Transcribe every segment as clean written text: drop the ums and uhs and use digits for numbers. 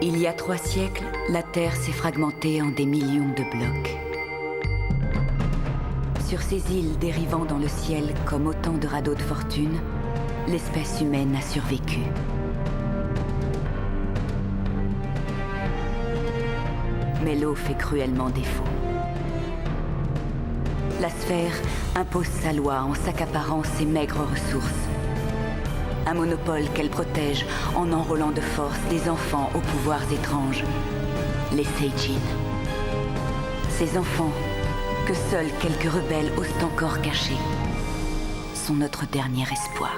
Il y a 3 siècles, la Terre s'est fragmentée en des millions de blocs. Sur ces îles dérivant dans le ciel comme autant de radeaux de fortune, l'espèce humaine a survécu. Mais l'eau fait cruellement défaut. La sphère impose sa loi en s'accaparant ses maigres ressources. Un monopole qu'elle protège en enrôlant de force des enfants aux pouvoirs étranges, les Seijin. Ces enfants, que seuls quelques rebelles osent encore cacher, sont notre dernier espoir.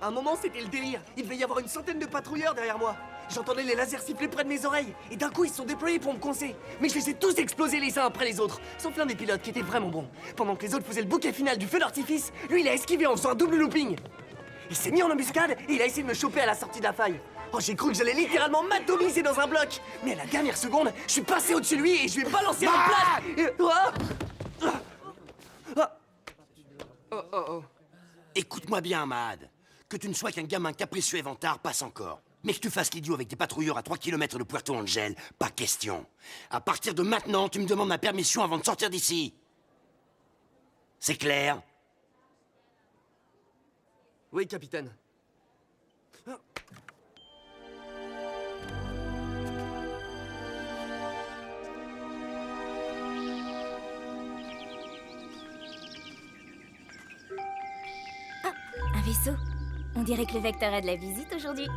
À un moment, c'était le délire. Il devait y avoir une centaine de patrouilleurs derrière moi. J'entendais les lasers siffler près de mes oreilles. Et d'un coup, ils se sont déployés pour me coincer. Mais je les ai tous explosés les uns après les autres. Sauf l'un des pilotes qui était vraiment bon. Pendant que les autres faisaient le bouquet final du feu d'artifice, lui, il a esquivé en faisant un double looping. Il s'est mis en embuscade et il a essayé de me choper à la sortie de la faille. Oh, j'ai cru que j'allais littéralement m'atomiser dans un bloc. Mais à la dernière seconde, je suis passé au-dessus de lui et je lui ai balancé en place. Écoute-moi bien, Mahad. Que tu ne sois qu'un gamin capricieux et vantard passe encore. Mais que tu fasses l'idiot avec des patrouilleurs à 3 km de Puerto Angel, pas question. À partir de maintenant, tu me demandes ma permission avant de sortir d'ici. C'est clair? Oui, capitaine. Un vaisseau. On dirait que le vecteur a de la visite aujourd'hui.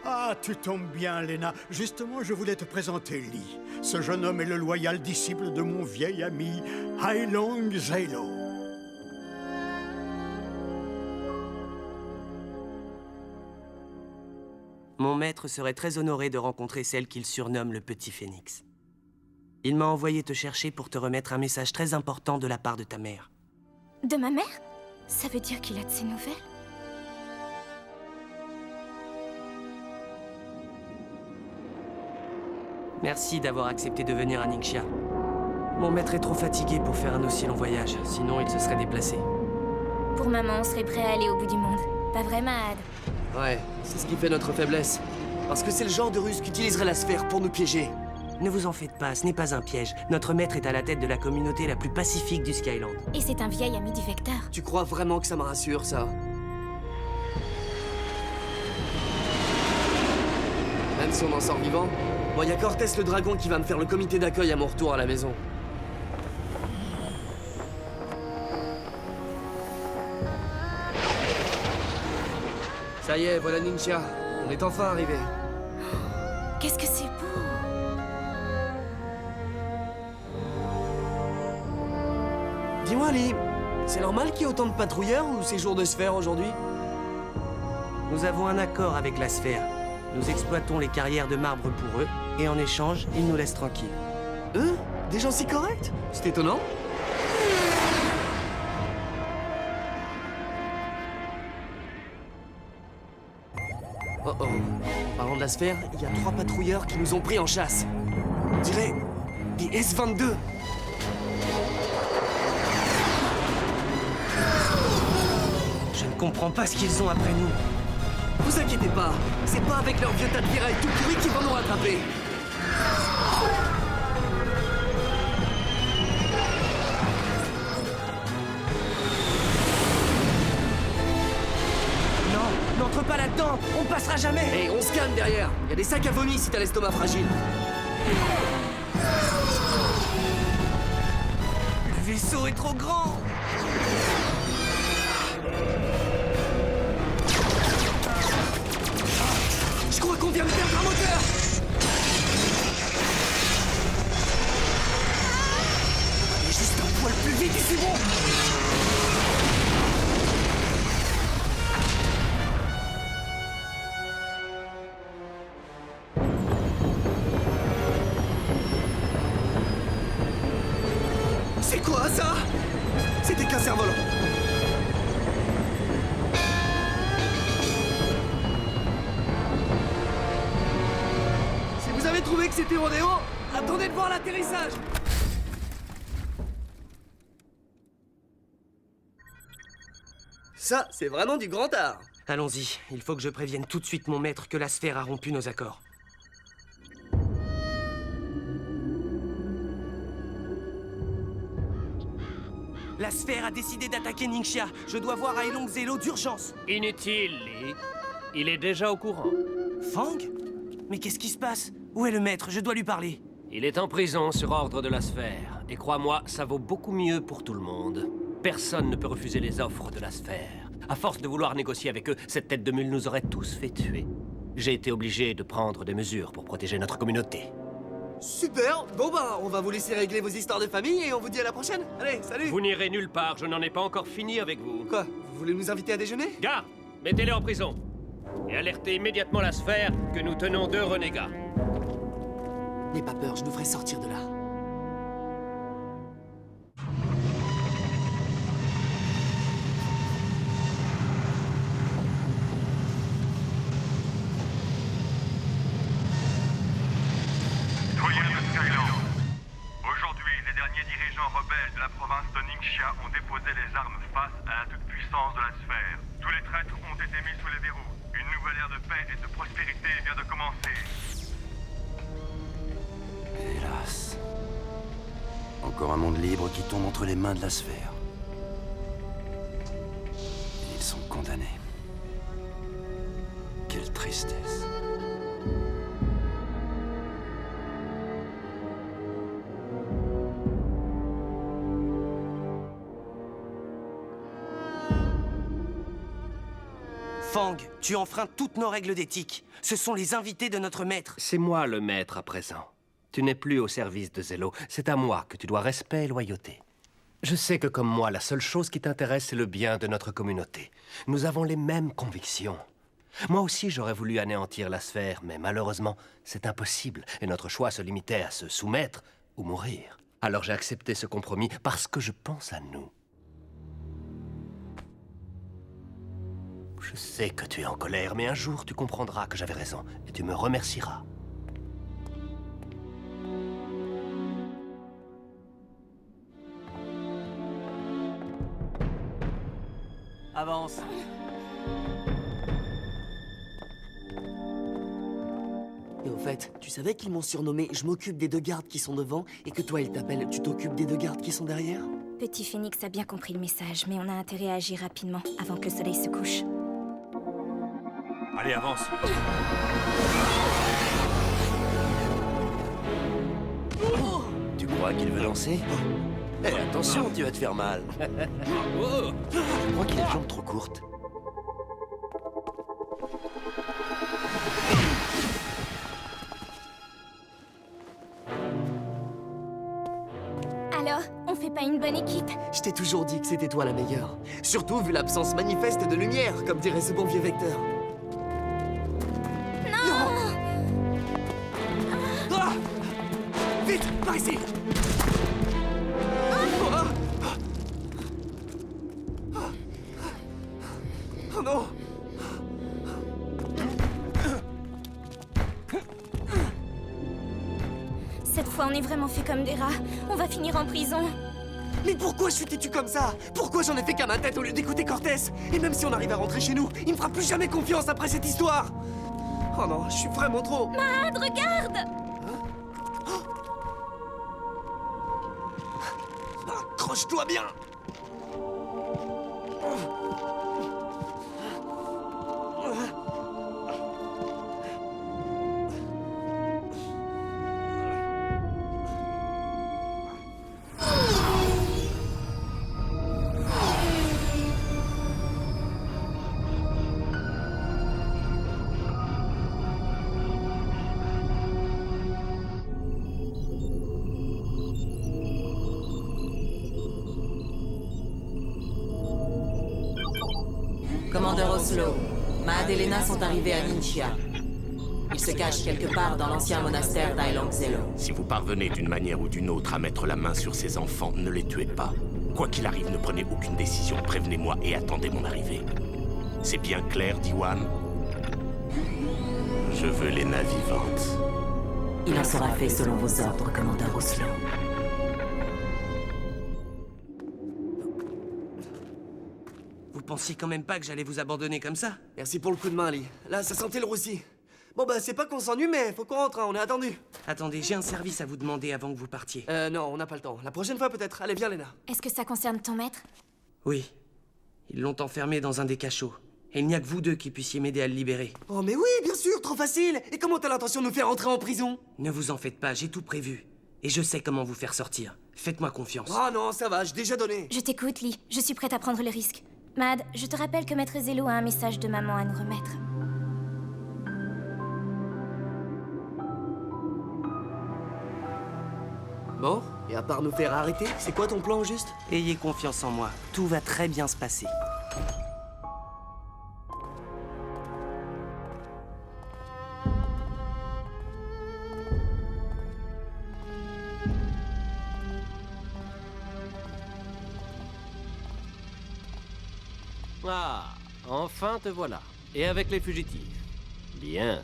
Ah, tu tombes bien, Lena. Justement, je voulais te présenter Lee. Ce jeune homme est le loyal disciple de mon vieil ami, Hailong Zeylo. Mon maître serait très honoré de rencontrer celle qu'il surnomme le Petit Phénix. Il m'a envoyé te chercher pour te remettre un message très important de la part de ta mère. De ma mère? Ça veut dire qu'il a de ses nouvelles? Merci d'avoir accepté de venir à Ningxia. Mon maître est trop fatigué pour faire un aussi long voyage, sinon il se serait déplacé. Pour maman, on serait prêt à aller au bout du monde. Pas vrai, Mahad? Ouais, c'est ce qui fait notre faiblesse. Parce que c'est le genre de ruse qu'utiliserait la sphère pour nous piéger. Ne vous en faites pas, ce n'est pas un piège. Notre maître est à la tête de la communauté la plus pacifique du Skyland. Et c'est un vieil ami du Vecteur. Tu crois vraiment que ça me rassure, ça? Même si on en sort vivant? Bon, y a Cortés le dragon qui va me faire le comité d'accueil à mon retour à la maison. Ça y est, voilà Ningxia. On est enfin arrivé. Qu'est-ce que c'est beau! Dis-moi, Lee, c'est normal qu'il y ait autant de patrouilleurs ou c'est jour de sphère aujourd'hui? Nous avons un accord avec la sphère. Nous exploitons les carrières de marbre pour eux, et en échange, ils nous laissent tranquilles. Eux? Des gens si corrects? C'est étonnant. Oh oh. Parlant de la sphère, il y a 3 patrouilleurs qui nous ont pris en chasse. On dirait des S-22. Je ne comprends pas ce qu'ils ont après nous. Vous inquiétez pas, c'est pas avec leur vieux tas de virailles tout pourris qu'ils vont nous rattraper. Non, n'entre Rentre pas là-dedans, on passera jamais. Et on se calme derrière. Il y a des sacs à vomi si t'as l'estomac fragile. Le vaisseau est trop grand. Je crois qu'on vient de perdre un moteur. Allez, juste un poil plus vite et c'est bon. C'est quoi ça? C'était qu'un cerf-volant. Si vous avez trouvé que c'était rodéo, attendez de voir l'atterrissage. Ça, c'est vraiment du grand art. Allons-y, il faut que je prévienne tout de suite mon maître que la sphère a rompu nos accords. La sphère a décidé d'attaquer Ningxia. Je dois voir Ailong Zelo d'urgence. Inutile, Lee. Il est déjà au courant. Fang? Mais qu'est-ce qui se passe? Où est le maître? Je dois lui parler. Il est en prison sur ordre de la sphère. Et crois-moi, ça vaut beaucoup mieux pour tout le monde. Personne ne peut refuser les offres de la sphère. À force de vouloir négocier avec eux, cette tête de mule nous aurait tous fait tuer. J'ai été obligé de prendre des mesures pour protéger notre communauté. Super. Bon bah, on va vous laisser régler vos histoires de famille et on vous dit à la prochaine. Allez, salut. Vous n'irez nulle part, je n'en ai pas encore fini avec vous. Quoi? Vous voulez nous inviter à déjeuner? Garde! Mettez-les en prison. Et alertez immédiatement la sphère que nous tenons 2 renégats. N'aie pas peur, je nous ferai sortir de là. Citoyens de Skyland, aujourd'hui, les derniers dirigeants rebelles de la province de Ningxia ont déposé les armes face à la toute-puissance de la sphère. Tous les traîtres ont été mis sous les verrous. Une nouvelle ère de paix et de prospérité vient de commencer. Hélas. Encore un monde libre qui tombe entre les mains de la sphère. Ils sont condamnés. Quelle tristesse. Fang, tu enfreins toutes nos règles d'éthique. Ce sont les invités de notre maître. C'est moi le maître à présent. Tu n'es plus au service de Zelo. C'est à moi que tu dois respect et loyauté. Je sais que comme moi, la seule chose qui t'intéresse, c'est le bien de notre communauté. Nous avons les mêmes convictions. Moi aussi, j'aurais voulu anéantir la sphère, mais malheureusement, c'est impossible. Et notre choix se limitait à se soumettre ou mourir. Alors j'ai accepté ce compromis parce que je pense à nous. Je sais que tu es en colère, mais un jour tu comprendras que j'avais raison et tu me remercieras. Avance. Et au fait, tu savais qu'ils m'ont surnommé « Je m'occupe des 2 gardes qui sont devant » et que toi, ils t'appellent « Tu t'occupes des 2 gardes qui sont derrière » Petit Phénix a bien compris le message, mais on a intérêt à agir rapidement, avant que le soleil se couche. Allez, avance. Tu crois qu'il veut lancer? Eh, attention, tu vas te faire mal. Je crois qu'il a les jambes trop courtes. Alors, on fait pas une bonne équipe? Je t'ai toujours dit que c'était toi la meilleure. Surtout vu l'absence manifeste de lumière, comme dirait ce bon vieux Vecteur. Non! Ah! Vite, par ici! Ah! Oh non! Cette fois, on est vraiment fait comme des rats. On va finir en prison. Mais pourquoi je suis têtu comme ça? Pourquoi j'en ai fait qu'à ma tête au lieu d'écouter Cortés? Et même si on arrive à rentrer chez nous, il me fera plus jamais confiance après cette histoire! Oh non, je suis vraiment trop... Mad, regarde! Accroche-toi bien! Oslo. Mad et Lena sont arrivés à Ninchia. Ils se cachent quelque part dans l'ancien monastère d'Ailong Zelo. Si vous parvenez d'une manière ou d'une autre à mettre la main sur ces enfants, ne les tuez pas. Quoi qu'il arrive, ne prenez aucune décision. Prévenez-moi et attendez mon arrivée. C'est bien clair, Diwan? Je veux Lena vivante. Il en sera fait selon vos ordres, commandeur Oslo. Vous pensiez quand même pas que j'allais vous abandonner comme ça? Merci pour le coup de main, Lee. Là, ça sentait le roussi. Bon bah, c'est pas qu'on s'ennuie, mais faut qu'on rentre, hein, on est attendu. Attendez, j'ai un service à vous demander avant que vous partiez. Non, on n'a pas le temps. La prochaine fois peut-être. Allez, viens, Lena. Est-ce que ça concerne ton maître? Oui. Ils l'ont enfermé dans un des cachots. Et il n'y a que vous deux qui puissiez m'aider à le libérer. Oh mais oui, bien sûr, trop facile. Et comment t'as l'intention de nous faire entrer en prison? Ne vous en faites pas, j'ai tout prévu. Et je sais comment vous faire sortir. Faites-moi confiance. Oh non, ça va, j'ai déjà donné. Je t'écoute, Lee. Je suis prête à prendre le risque. Mad, je te rappelle que Maître Zelo a un message de maman à nous remettre. Bon, et à part nous faire arrêter, c'est quoi ton plan au juste? Ayez confiance en moi, tout va très bien se passer. Ah, enfin te voilà. Et avec les fugitifs. Bien.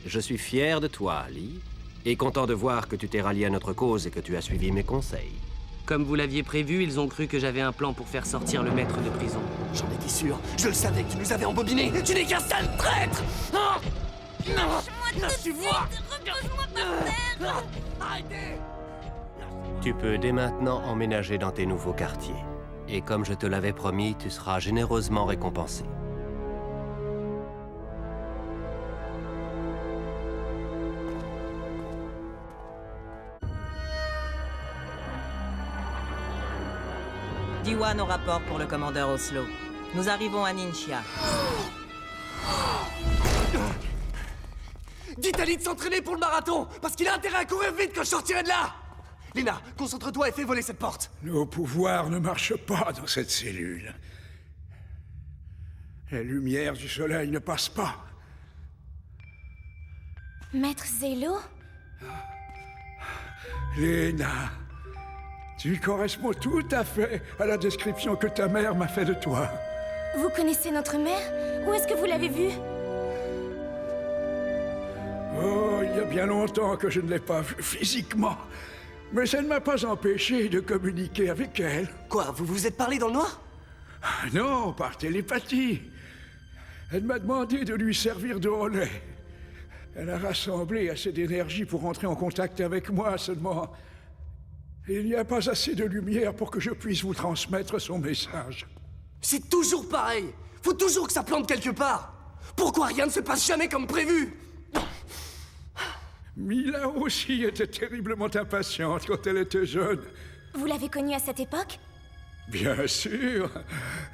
Je suis fier de toi, Lee, et content de voir que tu t'es rallié à notre cause et que tu as suivi mes conseils. Comme vous l'aviez prévu, ils ont cru que j'avais un plan pour faire sortir le maître de prison. J'en étais sûr. Je le savais que tu nous avais embobinés. Tu n'es qu'un sale traître. Hein? Non, là, tu vois. Repose-moi par terre. Arrêtez. Tu peux dès maintenant emménager dans tes nouveaux quartiers. Et comme je te l'avais promis, tu seras généreusement récompensé. Diwan au rapport pour le commandeur Oslo. Nous arrivons à Ninchia. Dites à Lee de s'entraîner pour le marathon, parce qu'il a intérêt à courir vite quand je sortirai de là. Lena, concentre-toi et fais voler cette porte. Nos pouvoirs ne marchent pas dans cette cellule. Les lumières du soleil ne passent pas. Maître Zelo? Lena, tu corresponds tout à fait à la description que ta mère m'a fait de toi. Vous connaissez notre mère? Où est-ce que vous l'avez vue? Oh, il y a bien longtemps que je ne l'ai pas vue physiquement. Mais ça ne m'a pas empêché de communiquer avec elle. Quoi, vous vous êtes parlé dans le noir? Non, par télépathie. Elle m'a demandé de lui servir de relais. Elle a rassemblé assez d'énergie pour entrer en contact avec moi, seulement... il n'y a pas assez de lumière pour que je puisse vous transmettre son message. C'est toujours pareil. Faut toujours que ça plante quelque part. Pourquoi rien ne se passe jamais comme prévu? Mila aussi était terriblement impatiente quand elle était jeune. Vous l'avez connue à cette époque? Bien sûr.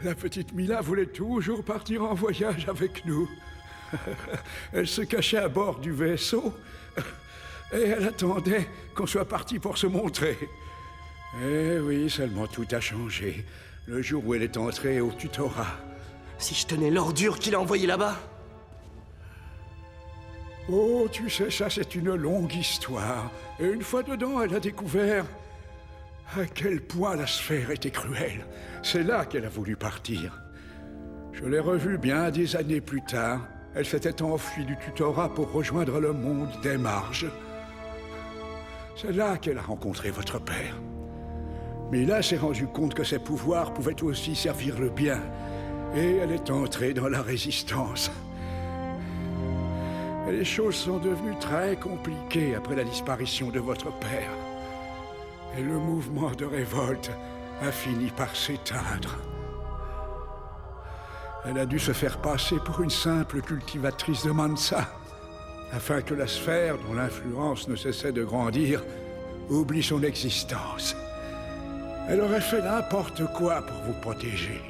La petite Mila voulait toujours partir en voyage avec nous. Elle se cachait à bord du vaisseau et elle attendait qu'on soit parti pour se montrer. Eh oui, seulement tout a changé le jour où elle est entrée au tutorat. Si je tenais l'ordure qu'il a envoyée là-bas. Oh, tu sais, ça c'est une longue histoire. Et une fois dedans, elle a découvert à quel point la sphère était cruelle. C'est là qu'elle a voulu partir. Je l'ai revue bien des années plus tard. Elle s'était enfuie du tutorat pour rejoindre le monde des marges. C'est là qu'elle a rencontré votre père. Mais là, s'est rendu compte que ses pouvoirs pouvaient aussi servir le bien. Et elle est entrée dans la résistance. Et les choses sont devenues très compliquées après la disparition de votre père. Et le mouvement de révolte a fini par s'éteindre. Elle a dû se faire passer pour une simple cultivatrice de Mansa, afin que la sphère, dont l'influence ne cessait de grandir, oublie son existence. Elle aurait fait n'importe quoi pour vous protéger,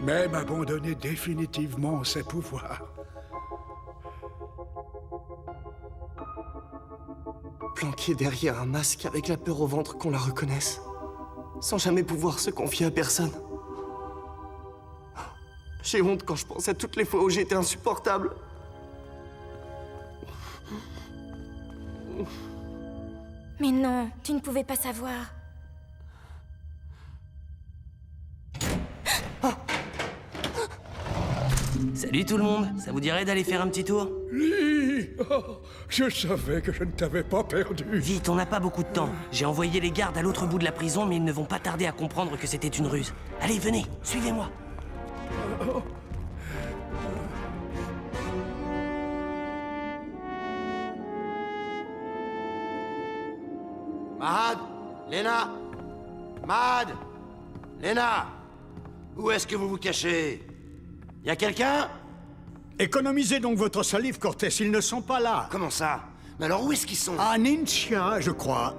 même abandonner définitivement ses pouvoirs. Planquée derrière un masque avec la peur au ventre qu'on la reconnaisse, sans jamais pouvoir se confier à personne. J'ai honte quand je pense à toutes les fois où j'étais insupportable. Mais non, tu ne pouvais pas savoir. Salut tout le monde, ça vous dirait d'aller faire un petit tour? Lee, oh, je savais que je ne t'avais pas perdu. Vite, on n'a pas beaucoup de temps. J'ai envoyé les gardes à l'autre bout de la prison, mais ils ne vont pas tarder à comprendre que c'était une ruse. Allez, venez, suivez-moi. Mahad, Lena, Mahad, Lena, où est-ce que vous vous cachez? Y a quelqu'un? Économisez donc votre salive, Cortés, ils ne sont pas là. Comment ça? Mais alors où est-ce qu'ils sont? À Ninchia, je crois.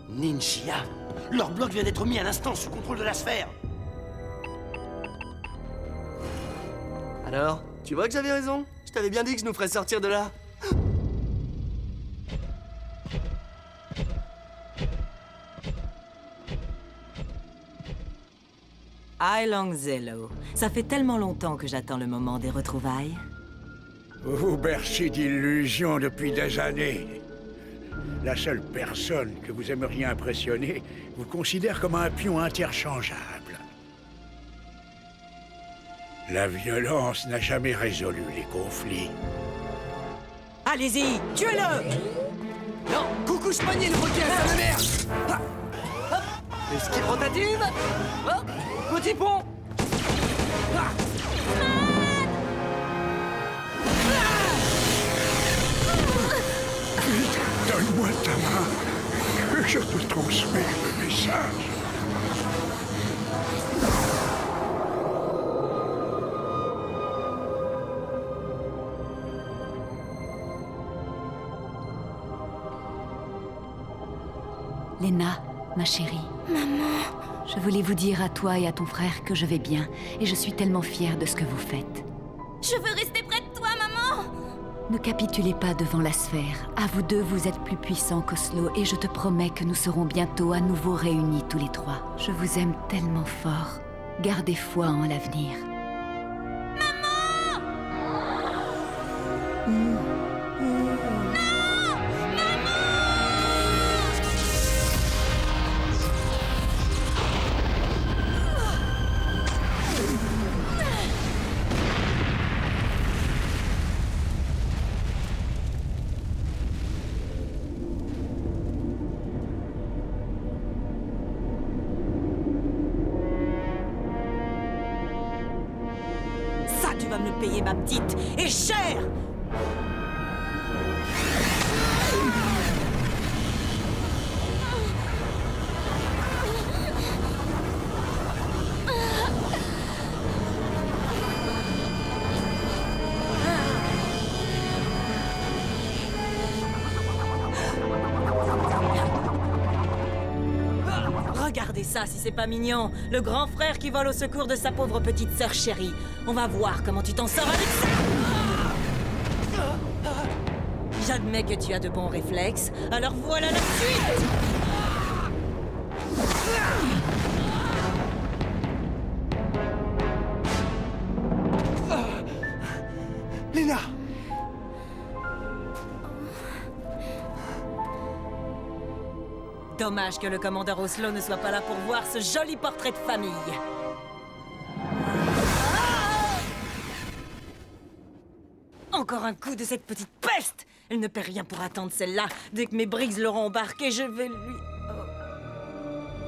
Ninchia? Leur bloc vient d'être mis à l'instant sous contrôle de la sphère. Alors? Tu vois que j'avais raison? Je t'avais bien dit que je nous ferais sortir de là. Ailong Zelo. Ça fait tellement longtemps que j'attends le moment des retrouvailles. Vous bercez d'illusions depuis des années. La seule personne que vous aimeriez impressionner vous considère comme un pion interchangeable. La violence n'a jamais résolu les conflits. Allez-y, tuez-le! Non, coucou panier le requin, ça me merde. Ah. Hop. Esquive rotative. Hop. Petit pont. Ah. Vite, donne-moi ta main, que je te transmets le message. Lena, ma chérie. Maman. Je voulais vous dire à toi et à ton frère que je vais bien, et je suis tellement fière de ce que vous faites. Je veux rester près de toi, maman. Ne capitulez pas devant la sphère. À vous deux, vous êtes plus puissants qu'Oslo, et je te promets que nous serons bientôt à nouveau réunis tous les trois. Je vous aime tellement fort. Gardez foi en l'avenir. Ça, tu vas me le payer, ma petite, et cher! Regardez ça, si c'est pas mignon. Le grand frère qui vole au secours de sa pauvre petite sœur chérie. On va voir comment tu t'en sors avec ça. J'admets que tu as de bons réflexes, alors voilà la suite. Lena. Dommage que le commandeur Oslo ne soit pas là pour voir ce joli portrait de famille. Encore un coup de cette petite peste! Elle ne paie rien pour attendre celle-là. Dès que mes Briggs l'auront embarqué, je vais lui...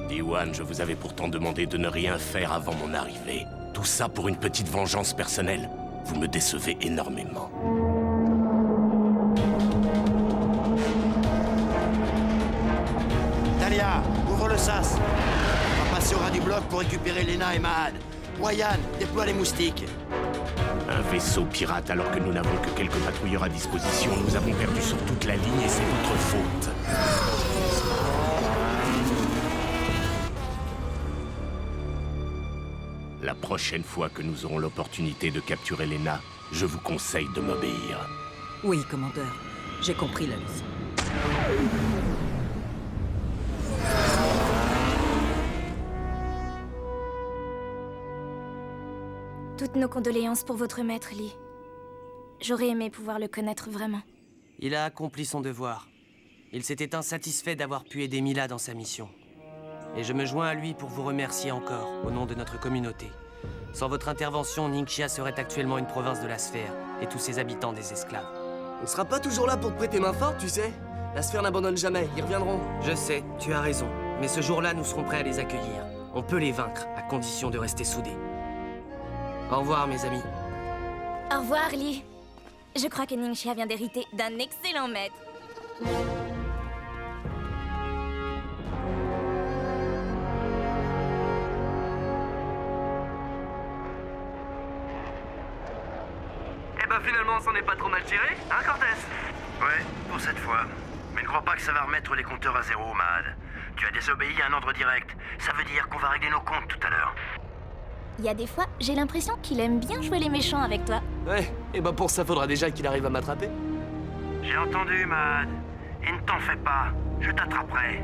Diwan, je vous avais pourtant demandé de ne rien faire avant mon arrivée. Tout ça pour une petite vengeance personnelle. Vous me décevez énormément. Talia, ouvre le sas. On va passer au ras du bloc pour récupérer Lena et Mahad. Wayan, déploie les moustiques. Un vaisseau pirate alors que nous n'avons que quelques patrouilleurs à disposition. Nous avons perdu sur toute la ligne et c'est votre faute. La prochaine fois que nous aurons l'opportunité de capturer Lena, je vous conseille de m'obéir. Oui, commandeur. J'ai compris la leçon. Toutes nos condoléances pour votre maître, Lee. J'aurais aimé pouvoir le connaître vraiment. Il a accompli son devoir. Il s'était insatisfait d'avoir pu aider Mila dans sa mission. Et je me joins à lui pour vous remercier encore, au nom de notre communauté. Sans votre intervention, Ningxia serait actuellement une province de la sphère, et tous ses habitants des esclaves. On sera pas toujours là pour te prêter main forte, tu sais. La sphère n'abandonne jamais, ils reviendront. Je sais, tu as raison. Mais ce jour-là, nous serons prêts à les accueillir. On peut les vaincre, à condition de rester soudés. Au revoir, mes amis. Au revoir, Lee. Je crois que Ningxia vient d'hériter d'un excellent maître. Eh ben finalement, on s'en est pas trop mal tiré, hein, Cortez? Ouais, pour cette fois. Mais ne crois pas que ça va remettre les compteurs à zéro, Mad. Tu as désobéi à un ordre direct. Ça veut dire qu'on va régler nos comptes tout à l'heure. Il y a des fois, j'ai l'impression qu'il aime bien jouer les méchants avec toi. Ouais, et ben pour ça, faudra déjà qu'il arrive à m'attraper. J'ai entendu, Mad. Et ne t'en fais pas. Je t'attraperai.